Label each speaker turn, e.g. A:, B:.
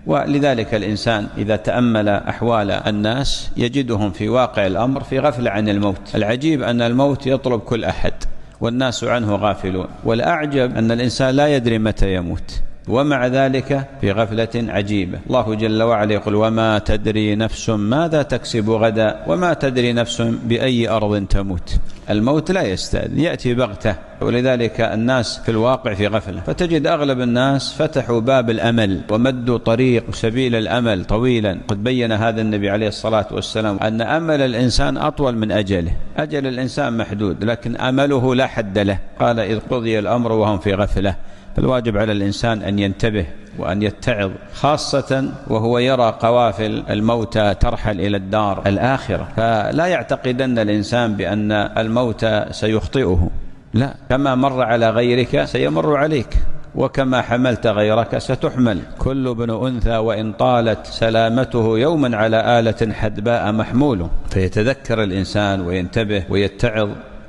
A: ولذلك الإنسان إذا تأمل أحوال الناس يجدهم في واقع الأمر في غفلة عن الموت. العجيب أن الموت يطلب كل أحد والناس عنه غافلون، والأعجب أن الإنسان لا يدري متى يموت ومع ذلك في غفلة عجيبة. الله جل وعلا يقول: وما تدري نفس ماذا تكسب غدا وما تدري نفس بأي أرض تموت. الموت لا يستأذن، يأتي بغتة، ولذلك الناس في الواقع في غفلة. فتجد أغلب الناس فتحوا باب الأمل ومدوا طريق سبيل الأمل طويلا. قد بين هذا النبي عليه الصلاة والسلام أن أمل الإنسان أطول من أجله. أجل الإنسان محدود لكن أمله لا حد له. قال: إذ قضي الأمر وهم في غفلة. فالواجب على الإنسان أن ينتبه وأن يتعظ، خاصة وهو يرى قوافل الموتى ترحل إلى الدار الآخرة. فلا يعتقدن الإنسان بأن الموت سيخطئه، لا، كما مر على غيرك سيمر عليك، وكما حملت غيرك ستحمل. كل ابن أنثى وإن طالت سلامته يوما على آلة حدباء محمول. فيتذكر الإنسان وينتبه ويتعظ